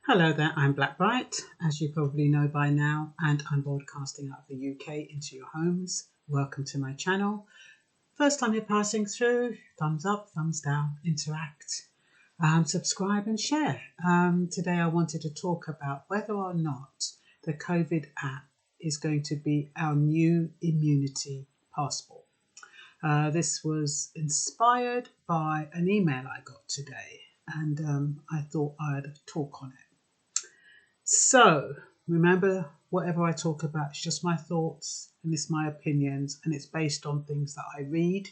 Hello there, I'm Blackbright, as you probably know by now, and I'm broadcasting out of the UK into your homes. Welcome to my channel. First time you're passing through, thumbs up, thumbs down, interact, subscribe and share. Today I wanted to talk about whether or not the COVID app is going to be our new immunity passport. This was inspired by an email I got today, and I thought I'd talk on it. So remember, whatever I talk about, it's just my thoughts and it's my opinions, and it's based on things that I read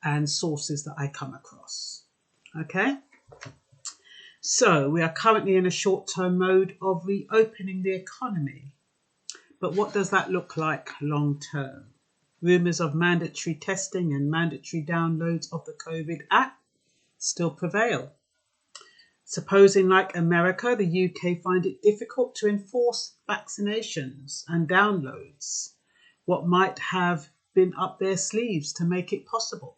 and sources that I come across. Okay, so we are currently in a short-term mode of reopening the economy, but what does that look like long-term? Rumours of mandatory testing and mandatory downloads of the COVID app still prevail. Supposing, like America, the UK find it difficult to enforce vaccinations and downloads, what might have been up their sleeves to make it possible?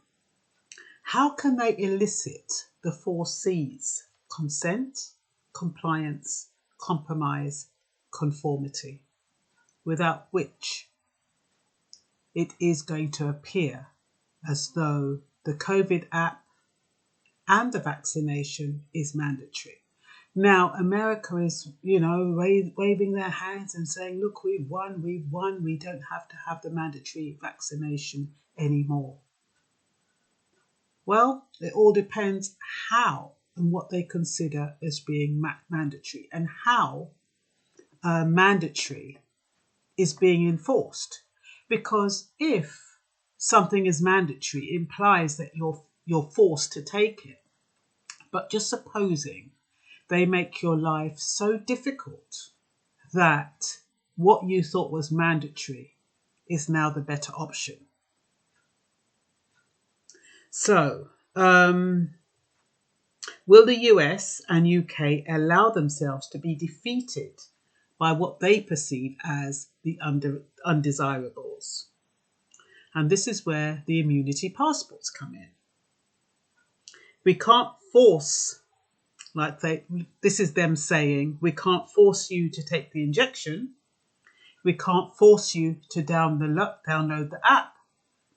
How can they elicit the 4 C's: consent, compliance, compromise, conformity, without which it is going to appear as though the COVID app and the vaccination is mandatory. Now, America is, waving their hands and saying, look, we've won, we don't have to have the mandatory vaccination anymore. Well, it all depends how and what they consider as being mandatory, and how mandatory is being enforced. Because if something is mandatory, it implies that you're forced to take it. But just supposing they make your life so difficult that what you thought was mandatory is now the better option. So, will the US and UK allow themselves to be defeated by what they perceive as the undesirables? And this is where the immunity passports come in. We can't force, this is them saying, we can't force you to take the injection. We can't force you to download the app,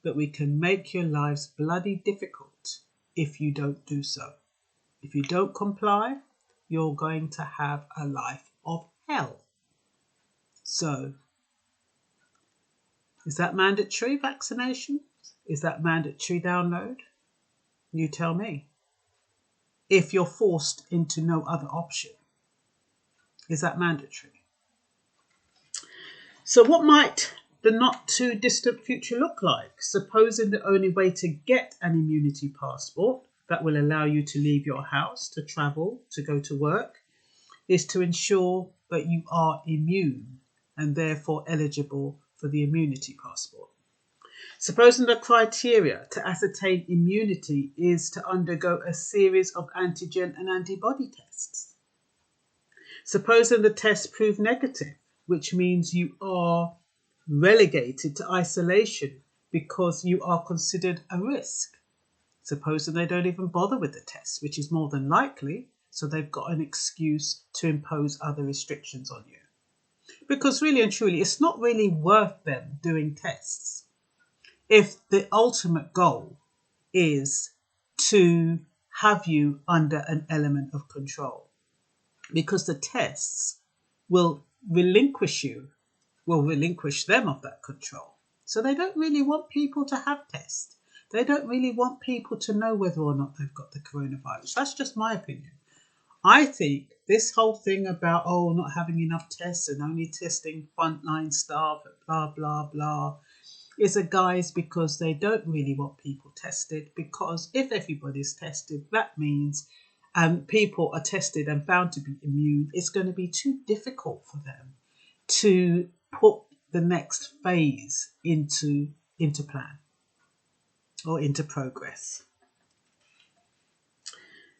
but we can make your lives bloody difficult if you don't do so. If you don't comply, you're going to have a life of hell. So, is that mandatory vaccination? Is that mandatory download? You tell me. If you're forced into no other option, is that mandatory? So what might the not too distant future look like? Supposing the only way to get an immunity passport that will allow you to leave your house, to travel, to go to work, is to ensure that you are immune and therefore eligible for the immunity passport. Supposing the criteria to ascertain immunity is to undergo a series of antigen and antibody tests. Supposing the tests prove negative, which means you are relegated to isolation because you are considered a risk. Supposing they don't even bother with the tests, which is more than likely, so they've got an excuse to impose other restrictions on you. Because really and truly, it's not really worth them doing tests if the ultimate goal is to have you under an element of control, because the tests will relinquish them of that control. So they don't really want people to have tests. They don't really want people to know whether or not they've got the coronavirus. That's just my opinion. I think this whole thing about, not having enough tests and only testing frontline staff, blah, blah, blah, is a guise, because they don't really want people tested, because if everybody's tested, that means people are tested and found to be immune. It's going to be too difficult for them to put the next phase into plan or into progress.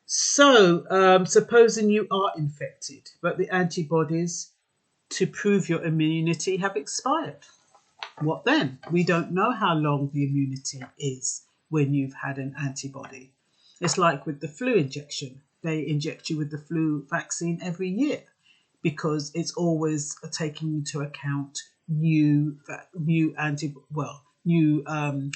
So supposing you are infected, but the antibodies to prove your immunity have expired. What then? We don't know how long the immunity is when you've had an antibody. It's like with the flu injection. they inject you with the flu vaccine every year, because it's always taking into account new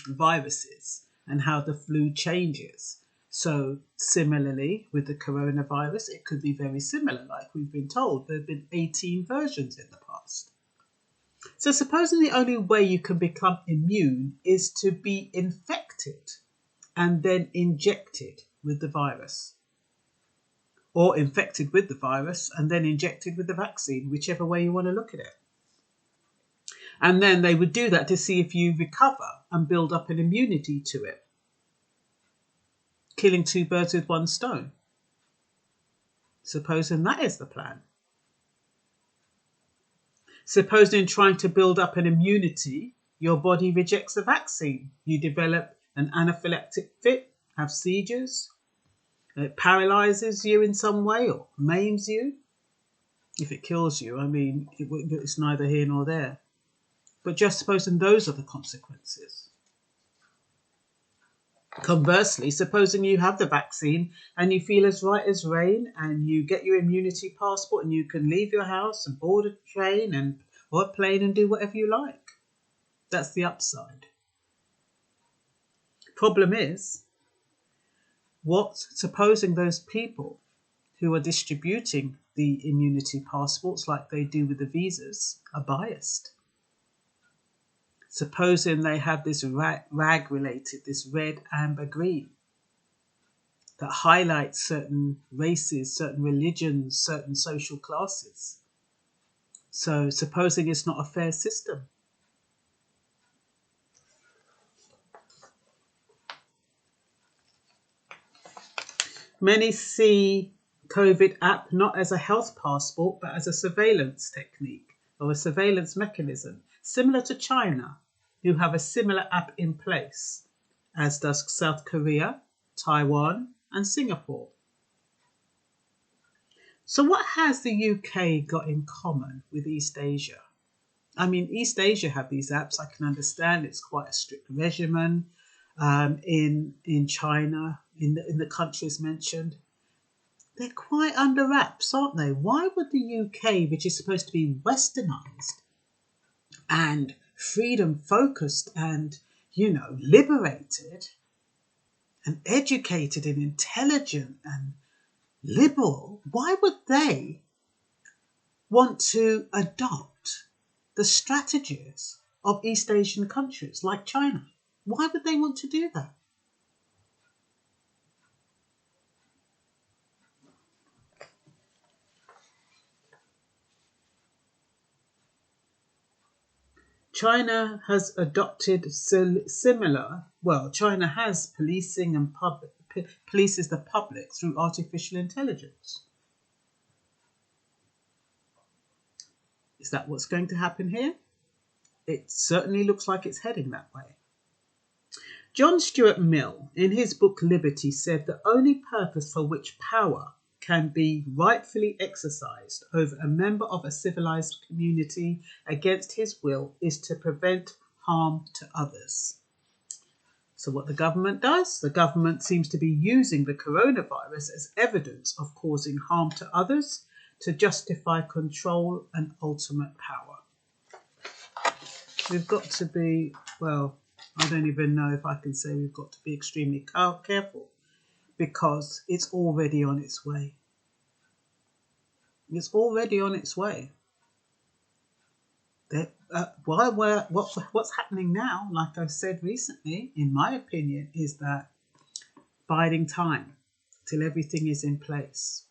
viruses and how the flu changes. So similarly with the coronavirus, it could be very similar. Like we've been told, there have been 18 versions in the past. So supposing the only way you can become immune is to be infected and then injected with the virus, or infected with the virus and then injected with the vaccine, whichever way you want to look at it. And then they would do that to see if you recover and build up an immunity to it, killing two birds with one stone. Supposing that is the plan. Supposing trying to build up an immunity, your body rejects the vaccine. You develop an anaphylactic fit, have seizures, it paralyzes you in some way or maims you. If it kills you, I mean, it's neither here nor there. But just supposing those are the consequences. Conversely, supposing you have the vaccine and you feel as right as rain and you get your immunity passport and you can leave your house and board a train or a plane and do whatever you like. That's the upside. Problem is, supposing those people who are distributing the immunity passports like they do with the visas are biased. Supposing they have this RAG related, this red, amber, green, that highlights certain races, certain religions, certain social classes. So supposing it's not a fair system. Many see COVID app not as a health passport, but as a surveillance technique or a surveillance mechanism, similar to China, who have a similar app in place, as does South Korea, Taiwan, and Singapore. So what has the UK got in common with East Asia? I mean, East Asia have these apps. I can understand it's quite a strict regimen. In China, in the countries mentioned, they're quite under wraps, aren't they? Why would the UK, which is supposed to be westernized and freedom focused and, liberated and educated and intelligent and liberal, why would they want to adopt the strategies of East Asian countries like China? Why would they want to do that? China has adopted China has policing and polices the public through artificial intelligence. Is that what's going to happen here? It certainly looks like it's heading that way. John Stuart Mill, in his book Liberty, said the only purpose for which power can be rightfully exercised over a member of a civilized community against his will is to prevent harm to others. So what the government does, the government seems to be using the coronavirus as evidence of causing harm to others to justify control and ultimate power. We've got to be, I don't even know if I can say we've got to be extremely careful, because it's already on its way. It's already on its way. What's happening now, like I've said recently, in my opinion, is that biding time till everything is in place.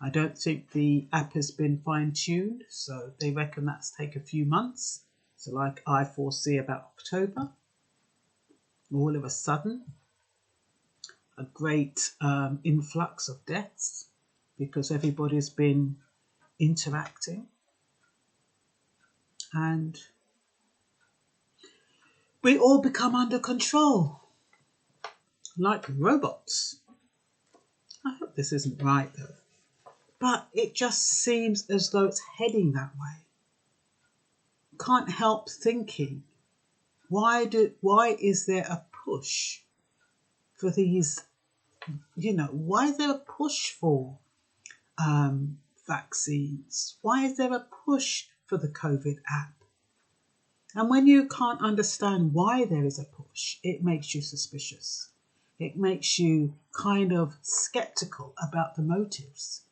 I don't think the app has been fine-tuned, so they reckon that's take a few months. So like I foresee about October, all of a sudden, a great influx of deaths because everybody's been interacting. And we all become under control, like robots. I hope this isn't right though, but it just seems as though it's heading that way. Can't help thinking, why is there a push for these why is there a push for vaccines? Why is there a push for the COVID app? And when you can't understand why there is a push, it makes you suspicious. It makes you kind of skeptical about the motives,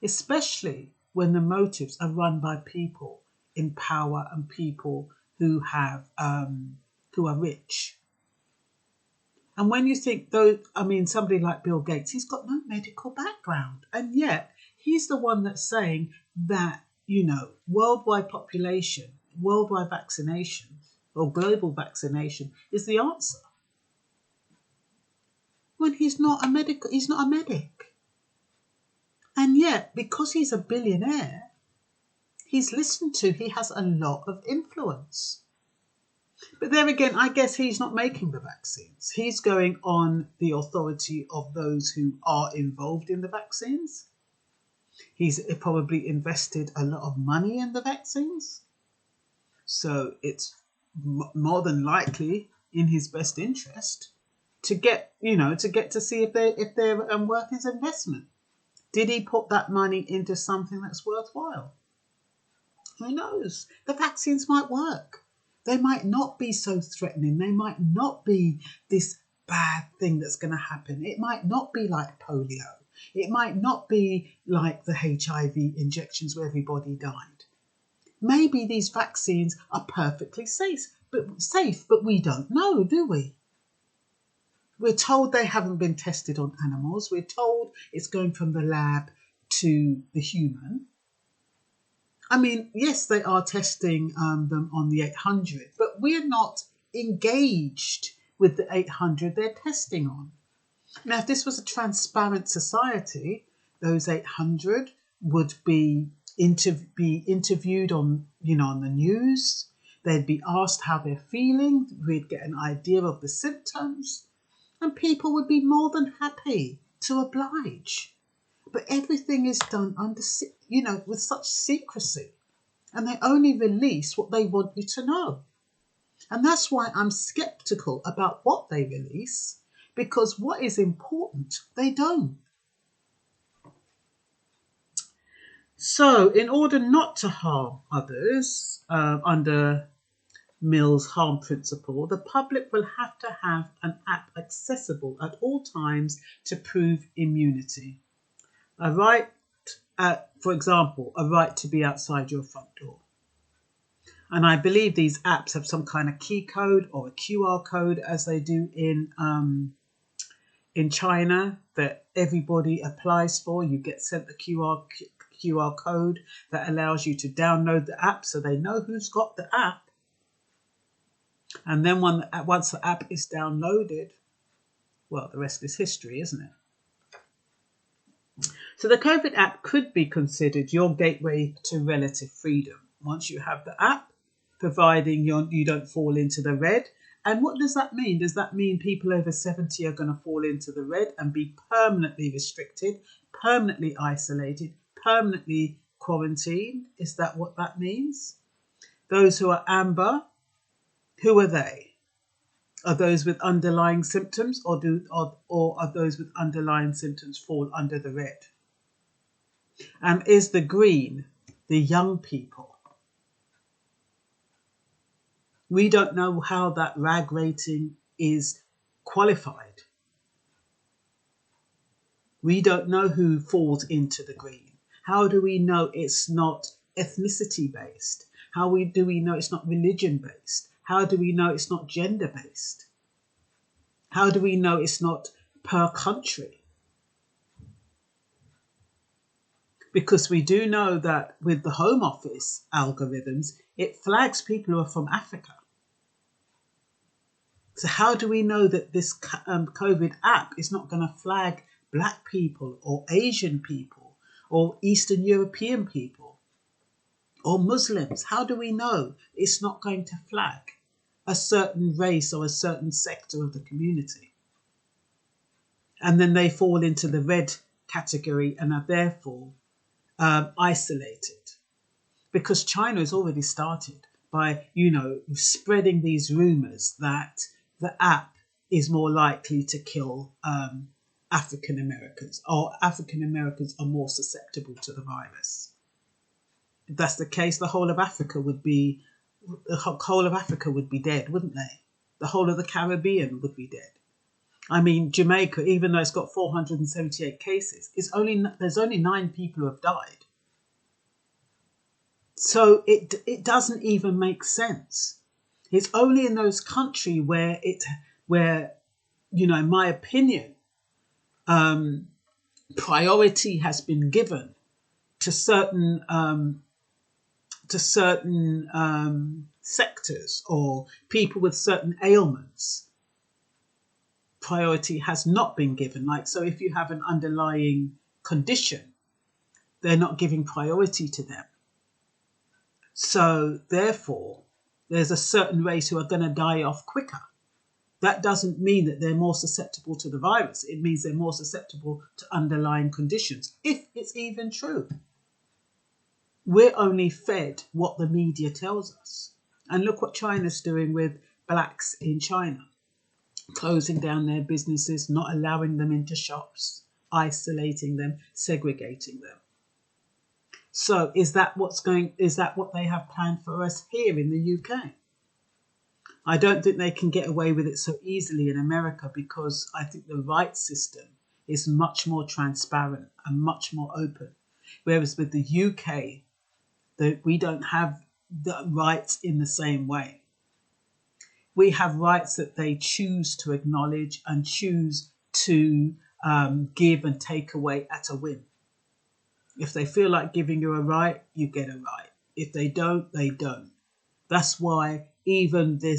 especially when the motives are run by people in power and people who are rich. And when you think, somebody like Bill Gates, he's got no medical background, and yet he's the one that's saying that worldwide population, worldwide vaccination, or global vaccination is the answer. When he's not a medic. And yet, because he's a billionaire, he's listened to, he has a lot of influence. But there again, I guess he's not making the vaccines. He's going on the authority of those who are involved in the vaccines. He's probably invested a lot of money in the vaccines. So it's more than likely in his best interest to get to see if they're worth his investment. Did he put that money into something that's worthwhile? Who knows? The vaccines might work. They might not be so threatening. They might not be this bad thing that's going to happen. It might not be like polio. It might not be like the HIV injections where everybody died. Maybe these vaccines are perfectly safe, but we don't know, do we? We're told they haven't been tested on animals. We're told it's going from the lab to the human. I mean, yes, they are testing them on the 800, but we're not engaged with the 800 they're testing on. Now, if this was a transparent society, those 800 would be interviewed on the news. They'd be asked how they're feeling. We'd get an idea of the symptoms, and people would be more than happy to oblige. But everything is done under, with such secrecy, and they only release what they want you to know. And that's why I'm skeptical about what they release, because what is important, they don't. So in order not to harm others under Mill's harm principle, the public will have to have an app accessible at all times to prove immunity. A right, for example, a right to be outside your front door. And I believe these apps have some kind of key code or a QR code, as they do in China, that everybody applies for. You get sent a QR code that allows you to download the app, so they know who's got the app. And then once the app is downloaded, well, the rest is history, isn't it? So the COVID app could be considered your gateway to relative freedom once you have the app, providing you don't fall into the red. And what does that mean? Does that mean people over 70 are going to fall into the red and be permanently restricted, permanently isolated, permanently quarantined? Is that what that means? Those who are amber, who are they? Are those with underlying symptoms, or are those with underlying symptoms fall under the red? And is the green the young people? We don't know how that RAG rating is qualified. We don't know who falls into the green. How do we know it's not ethnicity based? How do we know it's not religion based? How do we know it's not gender based? How do we know it's not per country? Because we do know that with the Home Office algorithms, it flags people who are from Africa. So how do we know that this COVID app is not going to flag Black people or Asian people or Eastern European people or Muslims? How do we know it's not going to flag a certain race or a certain sector of the community? And then they fall into the red category and are therefore isolated. Because China has already started by, spreading these rumours that the app is more likely to kill African Americans, or African Americans are more susceptible to the virus. If that's the case, the whole of Africa would be dead, wouldn't they? The whole of the Caribbean would be dead. I mean, Jamaica, even though it's got 478 cases, there's only 9 people who have died. So it doesn't even make sense. It's only in those countries where in my opinion, priority has been given to certain sectors or people with certain ailments. Priority has not been given. Like, so if you have an underlying condition, they're not giving priority to them. So therefore, there's a certain race who are going to die off quicker. That doesn't mean that they're more susceptible to the virus. It means they're more susceptible to underlying conditions, if it's even true. We're only fed what the media tells us. And look what China's doing with blacks in China. Closing down their businesses, not allowing them into shops, isolating them, segregating them. So is that what they have planned for us here in the UK? I don't think they can get away with it so easily in America, because I think the rights system is much more transparent and much more open. Whereas with the UK, we don't have the rights in the same way. We have rights that they choose to acknowledge and choose to give and take away at a whim. If they feel like giving you a right, you get a right. If they don't, they don't. That's why even the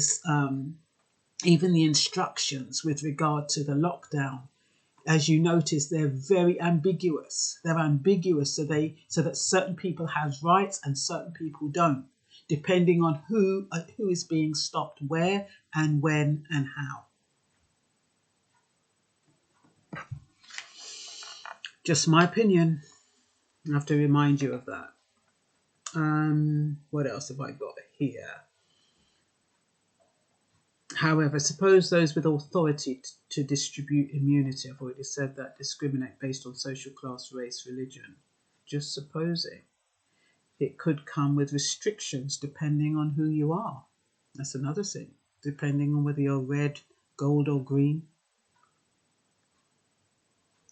instructions with regard to the lockdown, as you notice, they're very ambiguous. They're ambiguous so that certain people have rights and certain people don't, depending on who is being stopped where and when and how. Just my opinion. I have to remind you of that. What else have I got here? However, suppose those with authority to distribute immunity, I've already said that, discriminate based on social class, race, religion. Just supposing. It could come with restrictions depending on who you are. That's another thing. Depending on whether you're red, gold or green.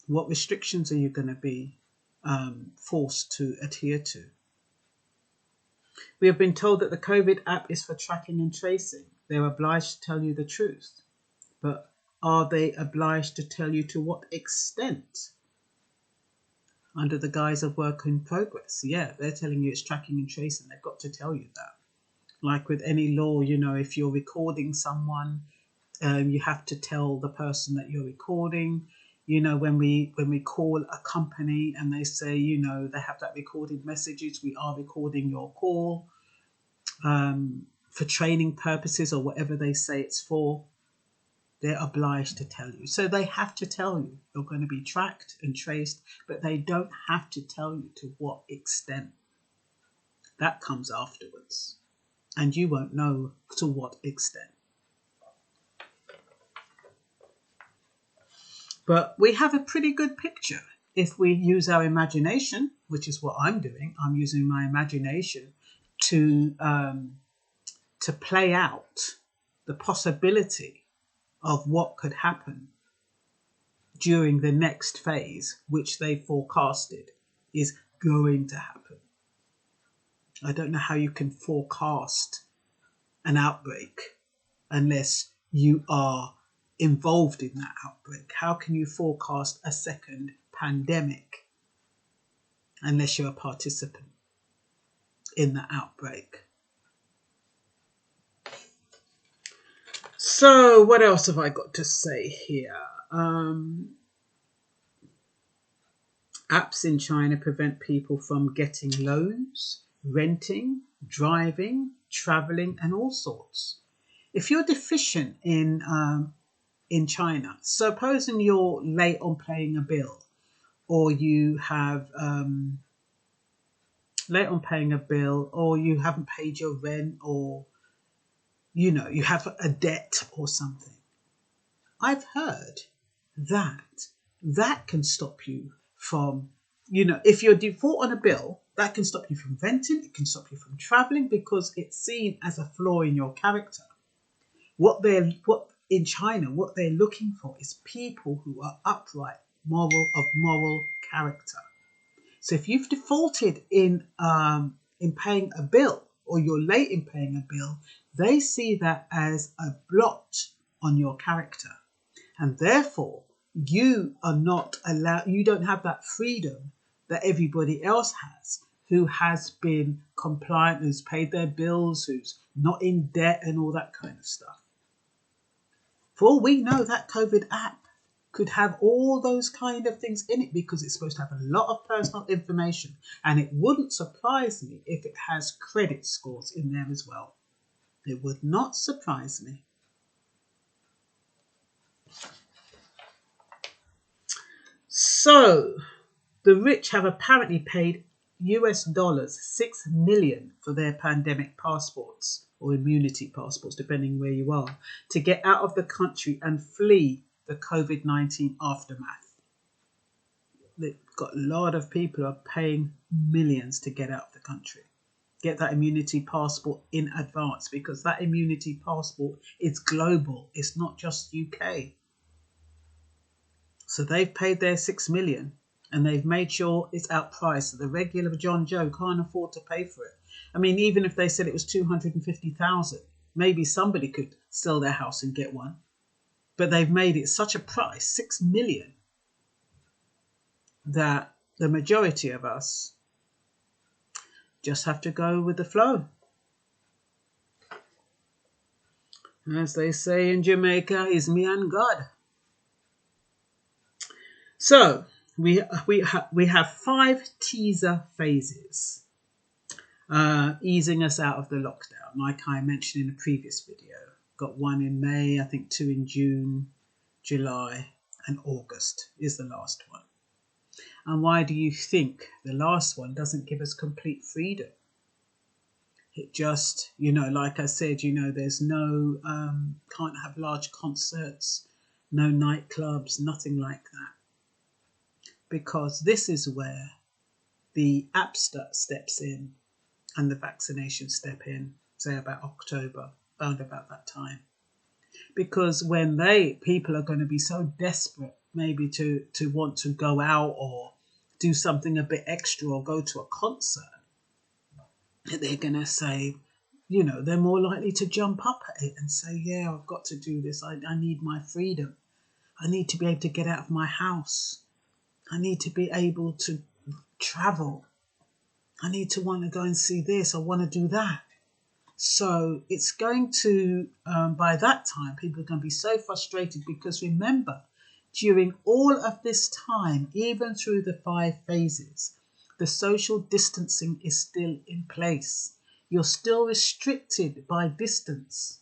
What restrictions are you going to be forced to adhere to? We have been told that the COVID app is for tracking and tracing. They're obliged to tell you the truth. But are they obliged to tell you to what extent? Under the guise of work in progress. Yeah, they're telling you it's tracking and tracing. They've got to tell you that. Like with any law, if you're recording someone, you have to tell the person that you're recording. When we call a company and they say, they have that recorded messages, we are recording your call for training purposes or whatever they say it's for, they're obliged to tell you. So they have to tell you you're going to be tracked and traced, but they don't have to tell you to what extent. That comes afterwards, and you won't know to what extent. But we have a pretty good picture if we use our imagination, which is what I'm doing. I'm using my imagination to play out the possibility of what could happen during the next phase, which they forecasted is going to happen. I don't know how you can forecast an outbreak unless you are involved in that outbreak. How can you forecast a second pandemic unless you're a participant in the outbreak? So what else have I got to say here? Apps in China prevent people from getting loans, renting, driving, traveling, and all sorts. If you're deficient in China, supposing you're late on paying a bill, or you have late on paying a bill, or you haven't paid your rent, or you have a debt or something. I've heard that that can stop you from, if you're default on a bill, that can stop you from renting, it can stop you from traveling because it's seen as a flaw in your character. What in China, what they're looking for is people who are upright, moral character. So if you've defaulted in paying a bill, or you're late in paying a bill, they see that as a blot on your character. And therefore, you are not allowed, you don't have that freedom that everybody else has, who has been compliant, who's paid their bills, who's not in debt and all that kind of stuff. For all we know, that COVID app could have all those kind of things in it because it's supposed to have a lot of personal information. And it wouldn't surprise me if it has credit scores in there as well. It would not surprise me. So, the rich have apparently paid US dollars 6 million for their pandemic passports or immunity passports, depending where you are, to get out of the country and flee the COVID-19 aftermath. They've got a lot of people who are paying millions to get out of the country. Get that immunity passport in advance, because that immunity passport is global. It's not just UK. So they've paid their 6 million and they've made sure it's outpriced. So the regular John Joe can't afford to pay for it. I mean, even if they said it was 250,000, maybe somebody could sell their house and get one. But they've made it such a price, 6 million, that the majority of us just have to go with the flow. As they say in Jamaica, it's me and God. So we have 5 teaser phases easing us out of the lockdown, like I mentioned in a previous video. Got 1 in May, I think 2 in June, July, and August is the last one. And why do you think the last one doesn't give us complete freedom? It just, like I said, there's no, can't have large concerts, no nightclubs, nothing like that. Because this is where the app steps in and the vaccinations step in, say about October, around about that time. Because when people are going to be so desperate maybe to want to go out or do something a bit extra or go to a concert, they're going to say, they're more likely to jump up at it and say, yeah, I've got to do this. I need my freedom. I need to be able to get out of my house. I need to be able to travel. I need to want to go and see this. I want to do that. So it's going to, by that time, people are going to be so frustrated because remember, during all of this time, even through the 5 phases, the social distancing is still in place. You're still restricted by distance.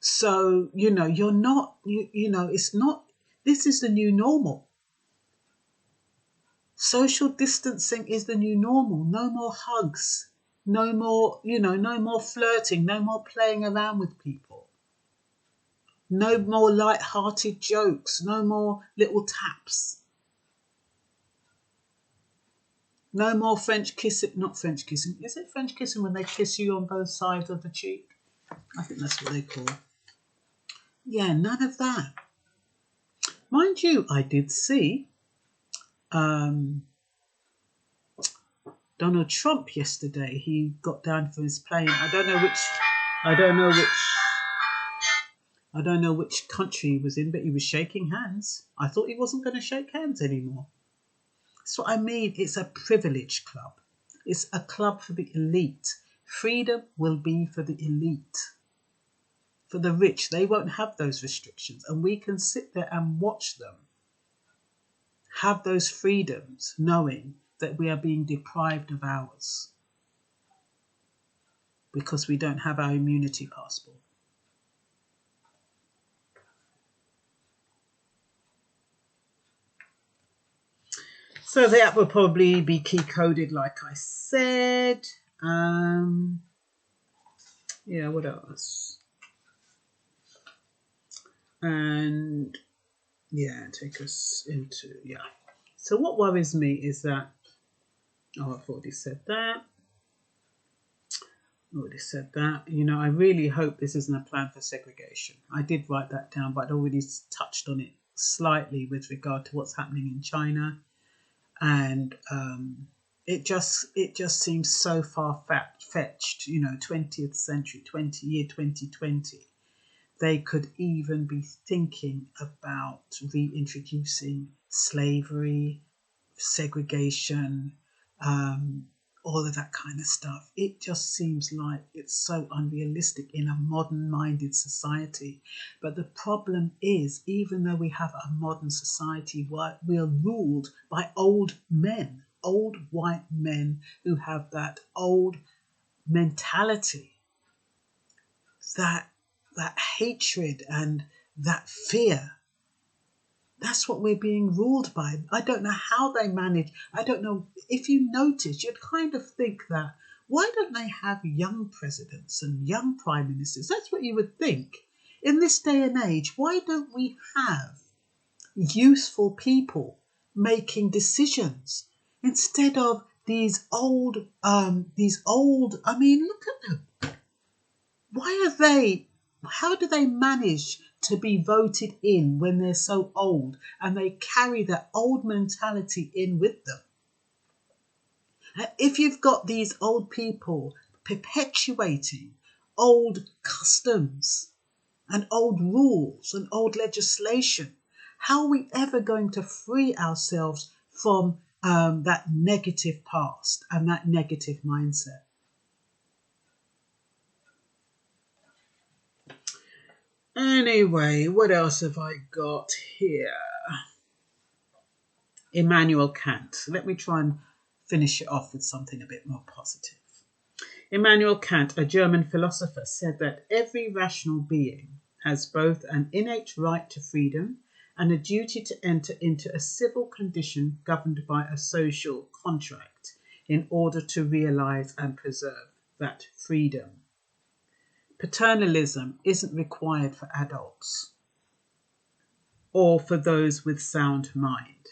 So, you're not, it's not, this is the new normal. Social distancing is the new normal. No more hugs. No more, no more flirting. No more playing around with people. No more light-hearted jokes. No more little taps. No more French kissing. Not French kissing. Is it French kissing when they kiss you on both sides of the cheek? I think that's what they call it. Yeah, none of that. Mind you, I did see Donald Trump yesterday. He got down from his plane. I don't know which country he was in, but he was shaking hands. I thought he wasn't going to shake hands anymore. That's what I mean. It's a privilege club. It's a club for the elite. Freedom will be for the elite. For the rich, they won't have those restrictions, and we can sit there and watch them have those freedoms, knowing that we are being deprived of ours because we don't have our immunity passport. So the app will probably be key coded, like I said. What else? And yeah, take us into, yeah. So what worries me is that, oh, I've already said that. Already said that. You know, I really hope this isn't a plan for segregation. I did write that down, but I'd already touched on it slightly with regard to what's happening in China, and it just seems so far fetched. You know, 20th century, 2020. They could even be thinking about reintroducing slavery, segregation, all of that kind of stuff. It just seems like it's so unrealistic in a modern-minded society. But the problem is, even though we have a modern society, we are ruled by old men, old white men who have that old mentality, that hatred and that fear. That's what we're being ruled by. I don't know how they manage. I don't know. If you notice, you'd kind of think that, why don't they have young presidents and young prime ministers? That's what you would think. In this day and age, why don't we have useful people making decisions instead of these old, I mean, look at them. Why are they, how do they manage to be voted in when they're so old and they carry that old mentality in with them? If you've got these old people perpetuating old customs and old rules and old legislation, how are we ever going to free ourselves from that negative past and that negative mindset? Anyway, what else have I got here? Immanuel Kant. Let me try and finish it off with something a bit more positive. Immanuel Kant, a German philosopher, said that every rational being has both an innate right to freedom and a duty to enter into a civil condition governed by a social contract in order to realize and preserve that freedom. Paternalism isn't required for adults or for those with sound mind.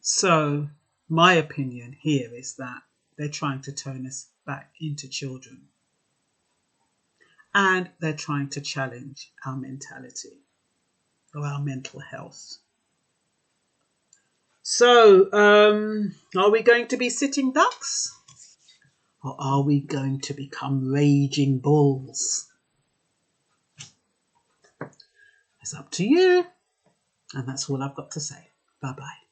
So my opinion here is that they're trying to turn us back into children, and they're trying to challenge our mentality or our mental health. So are we going to be sitting ducks, or are we going to become raging bulls? It's up to you. And that's all I've got to say. Bye-bye.